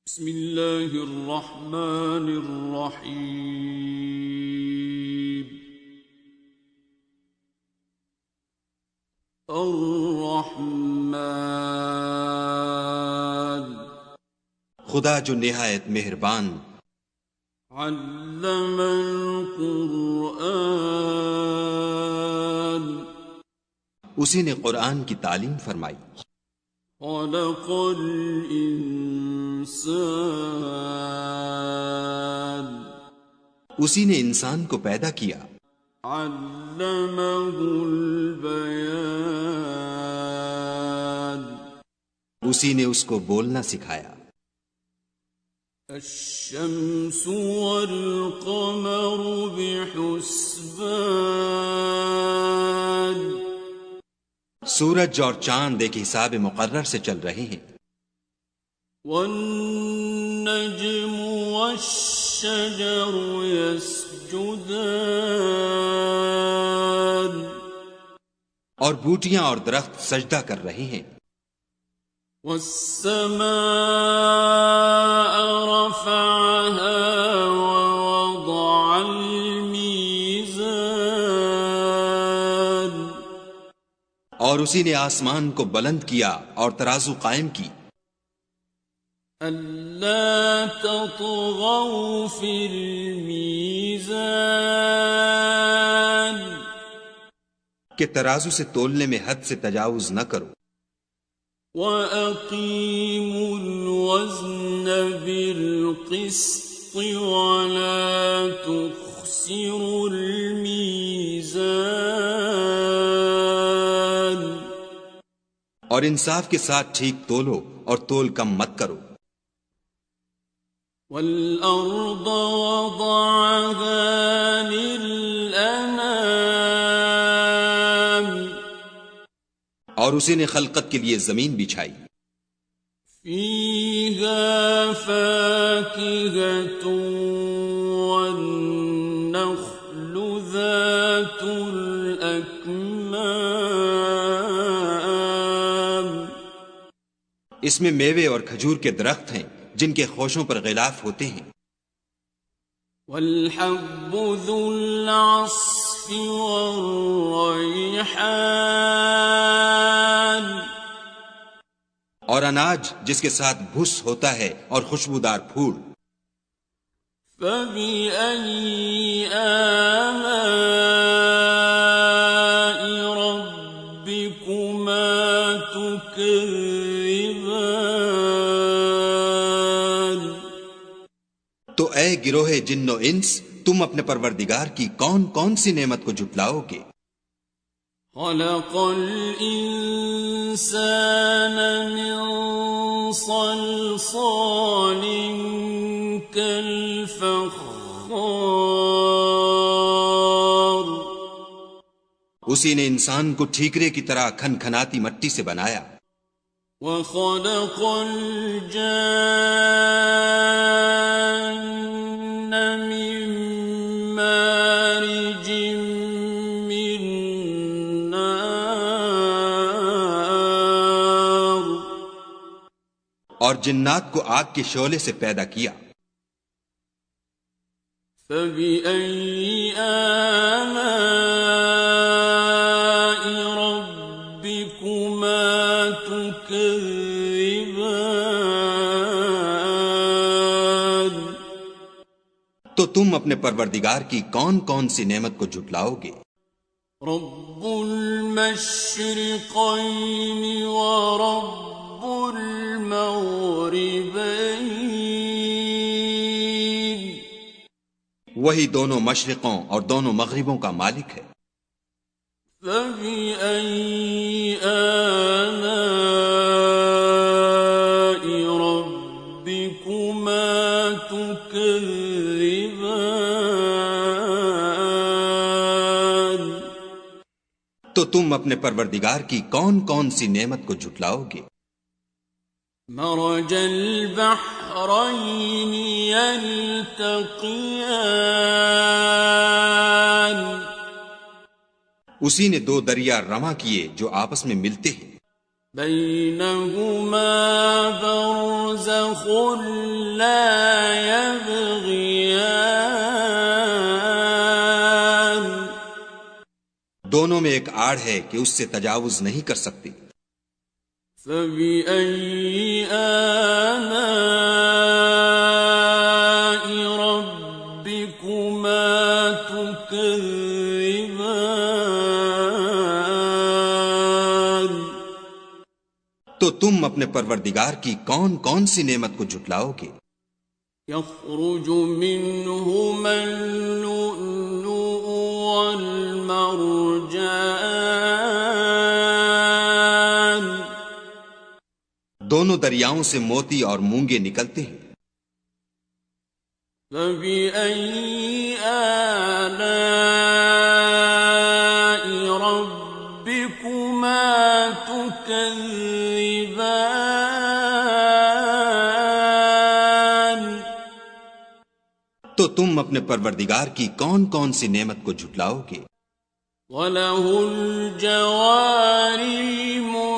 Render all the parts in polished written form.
بسم اللہ الرحمن الرحیم الرحمن خدا جو نہایت مہربان، علم القرآن اسی نے قرآن کی تعلیم فرمائی، خلق الانسان اسی نے انسان کو پیدا کیا، علمہ البیان اسی نے اس کو بولنا سکھایا، الشمس والقمر بحسبان سورج اور چاند ایک حساب مقرر سے چل رہے ہیں، والنجم والشجر يسجدان اور بوٹیاں اور درخت سجدہ کر رہے ہیں، والسماء رفعها ووضع الميزان اور اسی نے آسمان کو بلند کیا اور ترازو قائم کی، أَلَّا تَطْغَوْا فِي الْمِيزَانِ کہ ترازو سے تولنے میں حد سے تجاوز نہ کرو، وَأَقِيمُوا الْوَزْنَ بِالْقِسْطِ وَلَا تُخْسِرُوا الْمِيزَانَ اور انصاف کے ساتھ ٹھیک تولو اور تول کم مت کرو، وَالْأَرْضَ وَضَعَهَا لِلْأَنَامِ اور اسی نے خلقت کے لیے زمین بچھائی، فِيهَا فَاكِهَةٌ وَالنَّخْلُ ذَاتُ الْأَكْمَامِ اس میں میوے اور کھجور کے درخت ہیں جن کے خوشوں پر غلاف ہوتے ہیں، وَالْحَبُّ ذُو الْعَصْفِ وَالرَّيْحَانِ اور اناج جس کے ساتھ بھس ہوتا ہے اور خوشبودار پھول، فَبِأَيِّ آلَاءِ رَبِّكُمَا تُكَذِّبَانِ تو اے گروہ جن و انس، تم اپنے پروردگار کی کون کون سی نعمت کو جھٹلاؤ گے، خَلَقَ الْإِنسَانَ مِنْ صَلْصَالٍ كَالْفَخَّارِ اسی نے انسان کو ٹھیکرے کی طرح کھن کھناتی مٹی سے بنایا، وَخَلَقَ الْجَانَّ مِن مَّارِجٍ مِّن نَّارٍ اور جنات کو آگ کے شعلے سے پیدا کیا، فَبِأَيِّ آلَاءِ رَبِّكُمَا تُكَذِّبَانِ تو تم اپنے پروردگار کی کون کون سی نعمت کو جھٹلاؤ گے، رب المشرقین ورب المغربین وہی دونوں مشرقوں اور دونوں مغربوں کا مالک ہے، فَبِأَيِّ آلَاءِ رَبِّكُمَا تُكَذِّبَانِ تو تم اپنے پروردگار کی کون کون سی نعمت کو جھٹلاؤ گے، مرج البحرین یلتقیان اسی نے دو دریا رواں کیے جو آپس میں ملتے ہیں، بينهما برزخ لا يبغيان دونوں میں ایک آڑ ہے کہ اس سے تجاوز نہیں کر سکتی. فبأي آلاء ربكما تكذبان تو تم اپنے پروردگار کی کون کون سی نعمت کو جھٹلاؤ گے؟ يخرج منهما اللؤلؤ والمرجان دونوں دریاؤں سے موتی اور مونگے نکلتے ہیں. فبأي آلاء ربكما تكذبان تو تم اپنے پروردگار کی کون کون سی نعمت کو جھٹلاؤ گے؟ وَلَهُ الْجَوَارِ الْمُنشَآتُ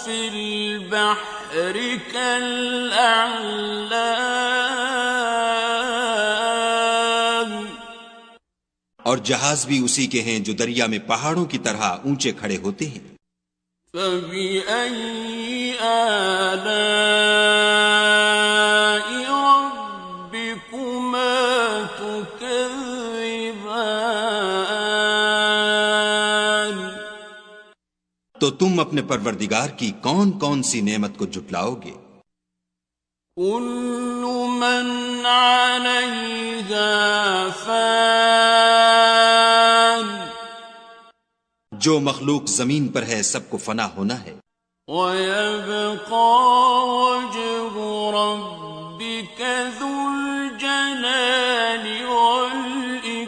فِي الْبَحْرِ كَالْأَعْلَامِ اور جہاز بھی اسی کے ہیں جو دریا میں پہاڑوں کی طرح اونچے کھڑے ہوتے ہیں. فَبِأَيِّ آلَاءِ رَبِّكُمَا تُكَذِّبَانِ تو تم اپنے پروردگار کی کون کون سی نعمت کو جھٹلاؤ گے؟ كُلُّ مَنْ عَلَيْهَا فَانٍ جو مخلوق زمین پر ہے سب کو فنا ہونا ہے. وَيَبْقَى وَجْهُ رَبِّكَ ذُو الْجَلَالِ وَالْإِكْرَامِ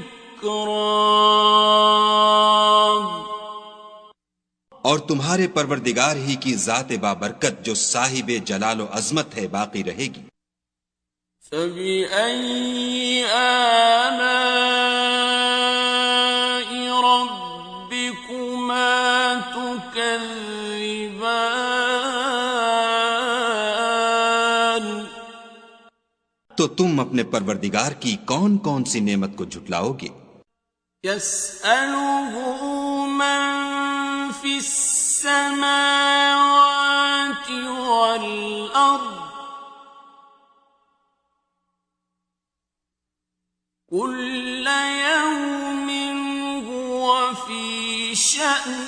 اور تمہارے پروردگار ہی کی ذات بابرکت جو صاحب جلال و عظمت ہے باقی رہے گی. فَبِأَيِّ آلَاءِ رَبِّكُمَا تُكَذِّبَانِ تو تم اپنے پروردگار کی کون کون سی نعمت کو جھٹلاؤ گے؟ يَسْأَلُهُ مَن فِي السَّمَاوَاتِ وَالْأَرْضِ كُلَّ يَوْمٍ هُوَ فِي شَأْنٍ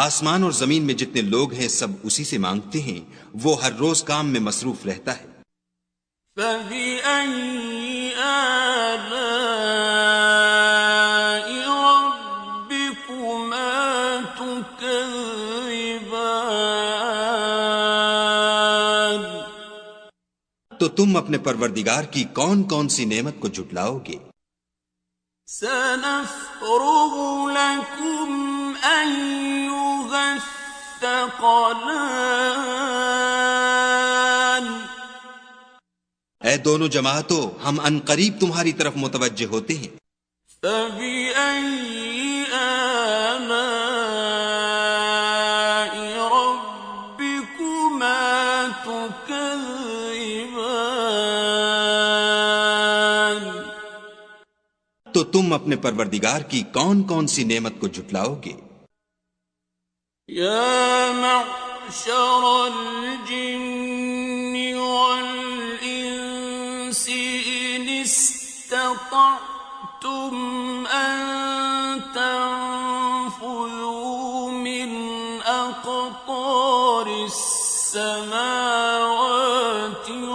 آسمان اور زمین میں جتنے لوگ ہیں سب اسی سے مانگتے ہیں، وہ ہر روز کام میں مصروف رہتا ہے. فَبِأَيِّ آلَاءِ رَبِّكُمَا تُكَذِّبَانِ تو تم اپنے پروردگار کی کون کون سی نعمت کو جھٹلاؤ گے؟ سَنَفْرُغُ لَكُمْ أَيُّهَ الثَّقَلَانِ اے دونوں جماعتوں، ہم عنقریب تمہاری طرف متوجہ ہوتے ہیں. فَبِأَيِّ آلَاءِ رَبِّكُمَا تُكَذِّبَانِ تو تم اپنے پروردگار کی کون کون سی نعمت کو جھٹلاؤ گے؟ يَا مَعْشَرَ الْجِنِّ وَالْإِنسِ إِنِ اسْتَطَعْتُمْ أَن تَنفُذُوا مِنْ أَقْطَارِ السَّمَاوَاتِ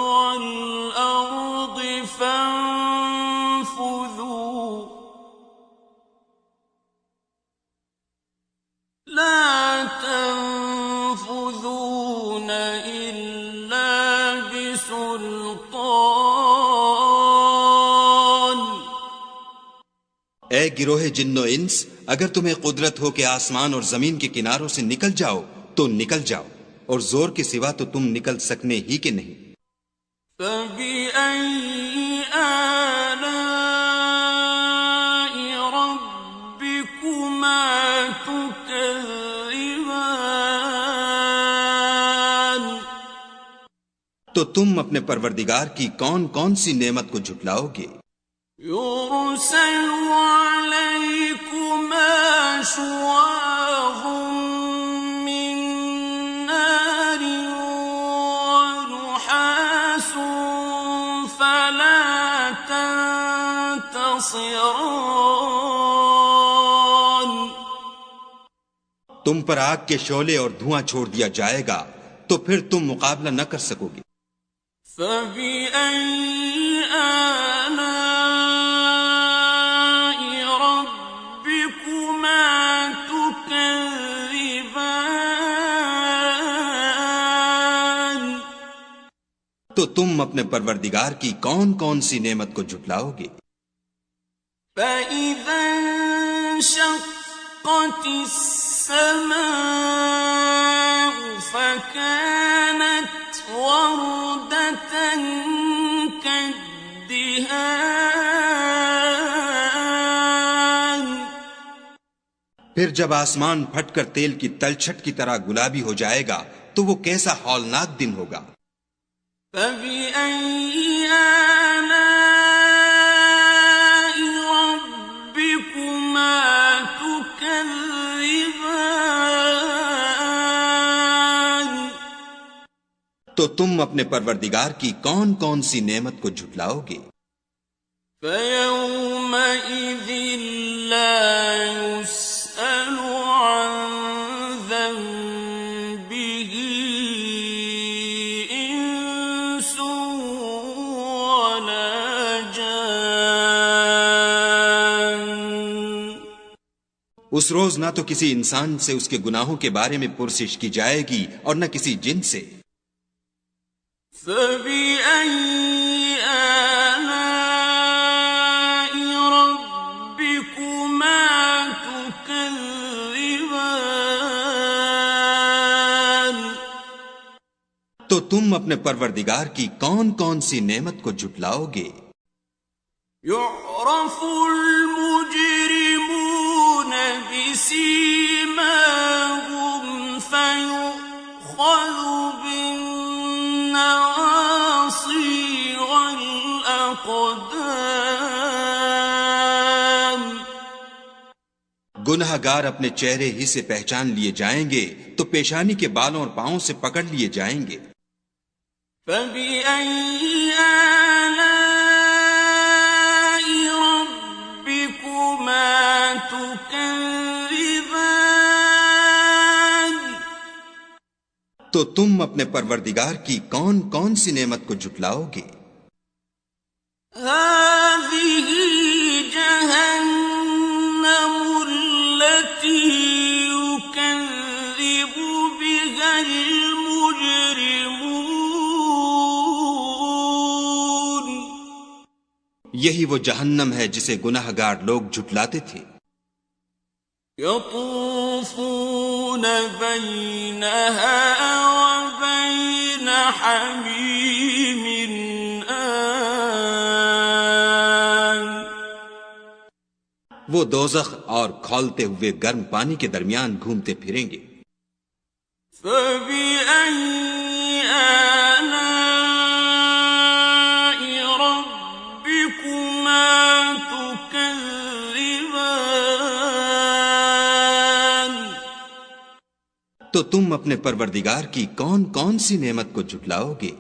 وَالْأَرْضِ فَانفُذُوا لَا تَنفُذُونَ إِلَّا بِسُلْطَانٍ اے گروہ جن و انس، اگر تمہیں قدرت ہو کہ آسمان اور زمین کے کناروں سے نکل جاؤ تو نکل جاؤ، اور زور کے سوا تو تم نکل سکنے ہی کے نہیں. فَبِأَيِّ آلَاءِ رَبِّكُمَا تُكَذِّبَانِ تو تم اپنے پروردگار کی کون کون سی نعمت کو جھٹلاؤ گے؟ يرسل عليكما شواظ من نار ونحاس فلا تنتصران. تم پر آگ کے شعلے اور دھواں چھوڑ دیا جائے گا تو پھر تم مقابلہ نہ کر سکو گے. فَبِأَيِّ آلَاءِ رَبِّكُمَا تُكَذِّبَانِ. تو تم اپنے پروردگار کی کون کون سی نعمت کو جھٹلاؤ گے؟ فَإِذَا انشَقَّتِ السَّمَاءُ فَكَانَتْ وَرْدَةً كَالدِّهَانِ. پھر جب آسمان پھٹ کر تیل کی تلچھٹ کی طرح گلابی ہو جائے گا تو وہ کیسا ہولناک دن ہوگا. فَبِأَيِّ آلَاءِ رَبِّكُمَا تُكَذِّبَانِ. تو تم اپنے پروردگار کی کون کون سی نعمت کو جھٹلاؤ گے؟ فَيَوْمَئِذٍ لَا يُسْأَلُ عَنْ ذَنبِهِ إِنسٌ وَلَا جَانٌ. اس روز نہ تو کسی انسان سے اس کے گناہوں کے بارے میں پرسش کی جائے گی اور نہ کسی جن سے. فَبِأَيِّ آلَاءِ رَبِّكُمَا تُكَذِّبَانِ. تو تم اپنے پروردگار کی کون کون سی نعمت کو جھٹلاؤ گے؟ يُعْرَفُ الْمُجْرِمُونَ بِسِيمَاهُمْ فَيُؤْخَذُ بِالنَّوَاصِي وَالْأَقْدَامِ. گناہ گار اپنے چہرے ہی سے پہچان لیے جائیں گے تو پیشانی کے بالوں اور پاؤں سے پکڑ لیے جائیں گے. فَبِأَيِّ آلَاءِ رَبِّكُمَا تُكَذِّبَانِ. تو تم اپنے پروردگار کی کون کون سی نعمت کو جھٹلاؤ گے؟ هَٰذِهِ جَهَنَّمُ الَّتِي يُكَذِّبُ بِهَا الْمُجْرِمُونَ. یہی وہ جہنم ہے جسے گناہ گار لوگ جھٹلاتے تھے. يَطُوفُونَ بَيْنَهَا وَبَيْنَ حَمِيمٍ آنٍ. وہ دوزخ اور کھولتے ہوئے گرم پانی کے درمیان گھومتے پھریں گے. فَبِأَيِّ آلَاءِ رَبِّكُمَا تُكَذِّبَانِ. تو تم اپنے پروردگار کی کون کون سی نعمت کو جھٹلاؤ گے؟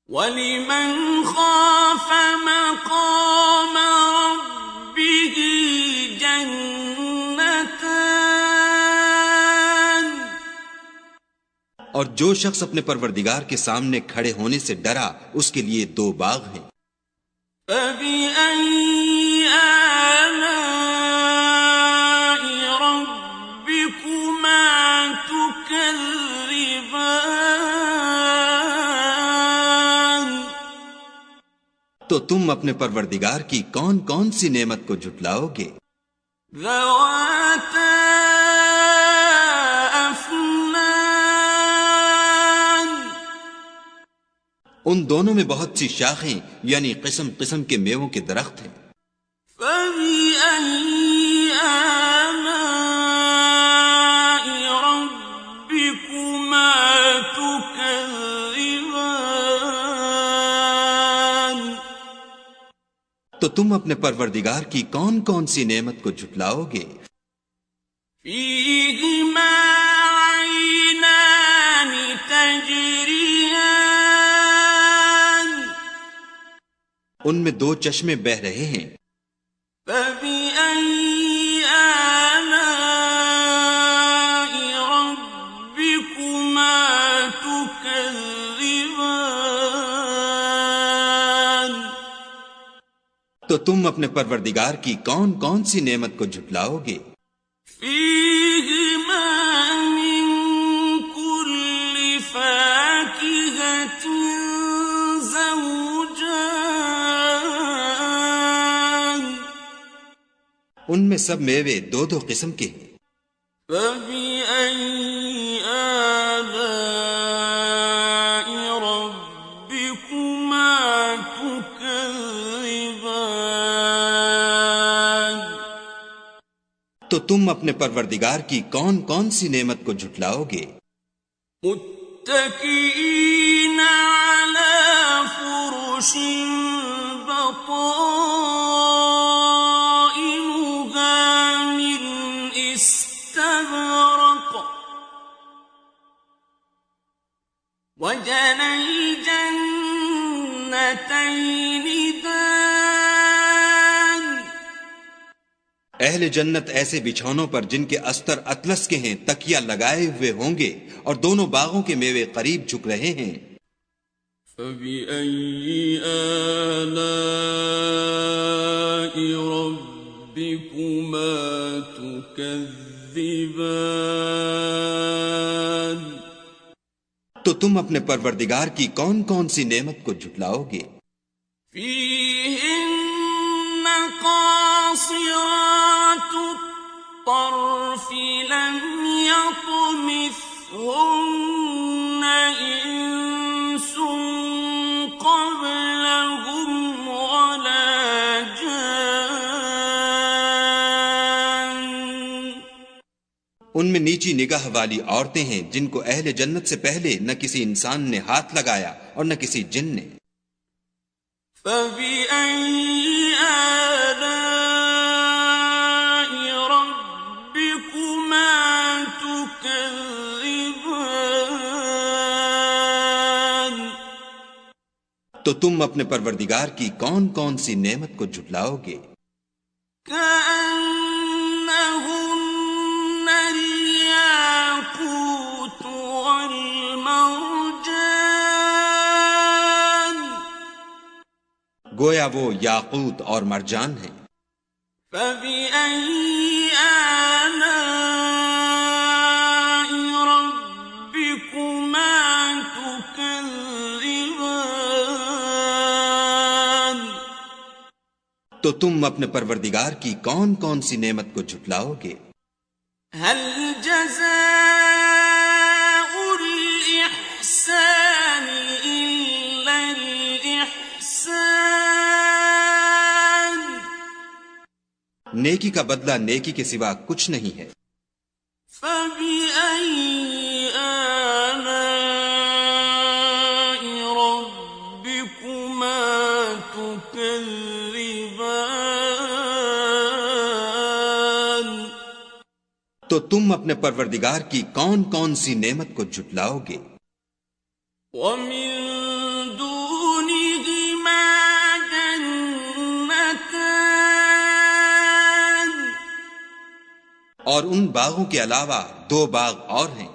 وَلِمَنْ خَافَ مَقَامَ رَبِّهِ جَنَّتَانِ. اور جو شخص اپنے پروردگار کے سامنے کھڑے ہونے سے ڈرا اس کے لیے 2 باغ ہیں. فَبِأَيِّ آلَاءِ رَبِّكُمَا تُكَذِّبَانِ. تو تم اپنے پروردگار کی کون کون سی نعمت کو جھٹلاؤ گے؟ ذَوَاتَا أَفْنَانٍ. ان دونوں میں بہت سی شاخیں یعنی قسم قسم کے میووں کے درخت ہیں. فَبِأَيِّ آلَاءِ رَبِّكُمَا تُكَذِّبَانِ. تو تم اپنے پروردگار کی کون کون سی نعمت کو جھٹلاؤ گے؟ فیہما عینان تجریان ان میں دو چشمے بہہ رہے ہیں، فبأي آلاء ربكما تكذبان تو تم اپنے پروردگار کی کون کون سی نعمت کو جھٹلاؤ گے؟ فیہما من کل فاکہۃ زوجان ان میں سب میوے دو دو قسم کے ہیں، فبأي آلاء ربكما تكذبان تو تم اپنے پروردگار کی کون کون سی نعمت کو جھٹلاؤ گے؟ متكئين على فرش بطائنها من استبرق وجنى الجنتين دان اہل جنت ایسے بچھونوں پر جن کے استر اطلس کے ہیں تکیہ لگائے ہوئے ہوں گے، اور دونوں باغوں کے میوے قریب جھک رہے ہیں۔ فبأي آلاء ربكما تكذبان تو تم اپنے پروردگار کی کون کون سی نعمت کو جھٹلاؤ گے؟ فيهن قاصرات الطرف لم يطمثهن إنس قبلهم ولا جان ان میں نیچی نگاہ والی عورتیں ہیں جن کو اہل جنت سے پہلے نہ کسی انسان نے ہاتھ لگایا اور نہ کسی جن نے۔ فبأي آلاء ربكما تكذبان تو تم اپنے پروردگار کی کون کون سی نعمت کو جھٹلاؤ گے؟ كأنهن الياقوت والمرجان گویا وہ یاقوت اور مرجان ہیں۔ فبأي آلاء ربكما تكذبان تو تم اپنے پروردگار کی کون کون سی نعمت کو جھٹلاؤ گے؟ هل جزاء الإحسان إلا الإحسان نیکی کا بدلہ نیکی کے سوا کچھ نہیں ہے۔ فبأي آلاء ربكما تكذبان تو تم اپنے پروردگار کی کون کون سی نعمت کو جھٹلاؤ گے؟ ومن دونهما جنتان اور ان باغوں کے علاوہ دو باغ اور ہیں۔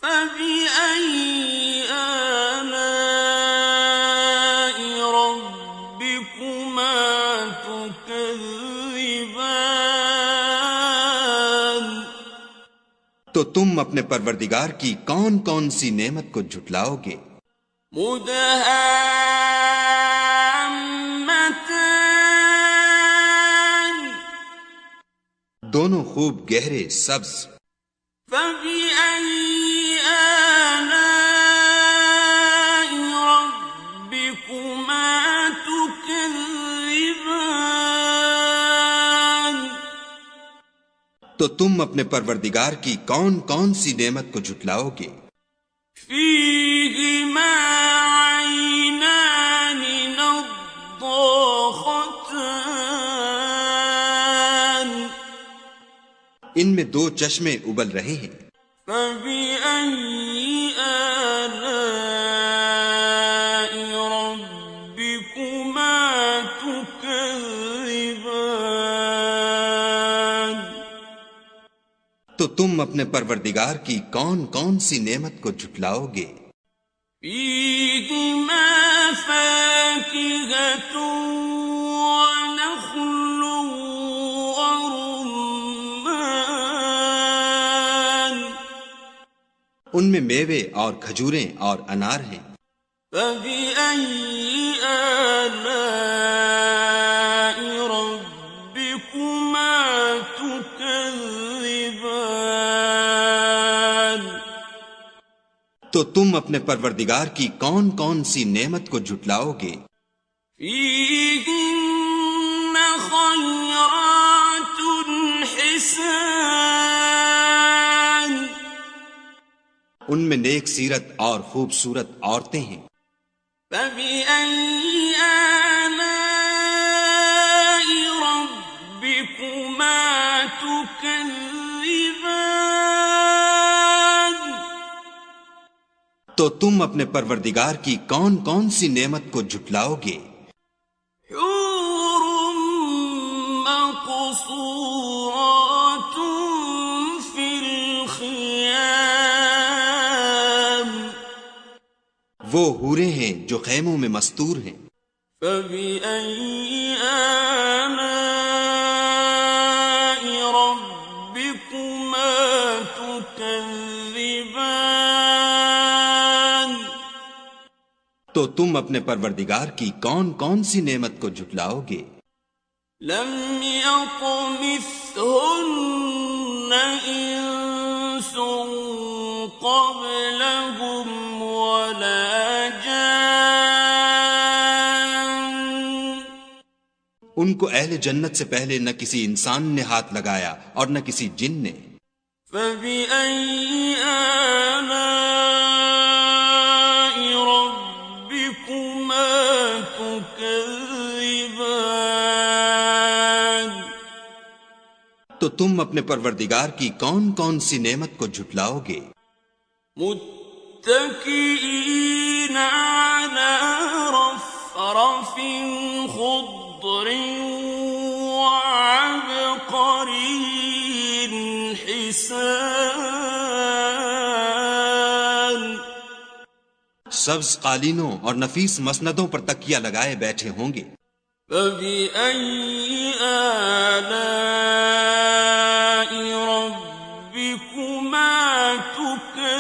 فبأي آلاء ربكما تكذبان تو تم اپنے پروردگار کی کون کون سی نعمت کو جھٹلاؤ گے؟ مدهامتان دونوں خوب گہرے سبز۔ فبأي آلاء ربكما تكذبان تو تم اپنے پروردگار کی کون کون سی نعمت کو جھٹلاؤ گے؟ فيهما عينان نضاختان میں 2 چشمے ابل رہے ہیں. فبأي آلاء ربكما تكذبان. تو تم اپنے پروردگار کی کون کون سی نعمت کو جھٹلاؤ گے؟ فيهما فاكهة ونخل ورمان. ان میں میوے اور کھجوریں اور انار ہیں. فبأي آلاء ربكما تكذبان. تو تم اپنے پروردگار کی کون کون سی نعمت کو جھٹلاؤ گے؟ فيهن خيرات حسان. ان میں نیک سیرت اور خوبصورت عورتیں ہیں. فبأي آلاء ربكما تكذبان. تو تم اپنے پروردگار کی کون کون سی نعمت کو جھٹلاؤ گے؟ حور مقصورات في الخيام. وہ حوریں ہیں جو خیموں میں مستور ہیں. فبأي آلاء ربكما تكذبان. تو تم اپنے پروردگار کی کون کون سی نعمت کو جھٹلاؤ گے؟ لم يطمثهن إنس قبلهم ولا جان. ان کو اہل جنت سے پہلے نہ کسی انسان نے ہاتھ لگایا اور نہ کسی جن نے. فبأي آلاء ربكما تكذبان. تو تم اپنے پروردگار کی کون کون سی نعمت کو جھٹلاؤ گے؟ متكئين على رفرف خضر وعبقري حسان. سبز قالینوں اور نفیس مسندوں پر تکیہ لگائے بیٹھے ہوں گے. فبأي آلاء ربكما تكذبان.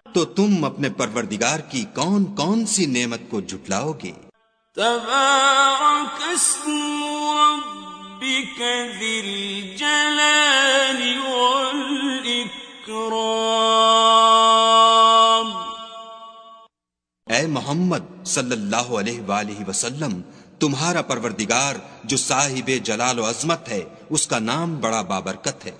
تو تم اپنے پروردگار کی کون کون سی نعمت کو جھٹلاؤ گے؟ تبارك اسم ربك ذي الجلال والإكرام. اے محمد صلی اللہ علیہ وآلہ وسلم، تمہارا پروردگار جو صاحب جلال و عظمت ہے، اس کا نام بڑا بابرکت ہے.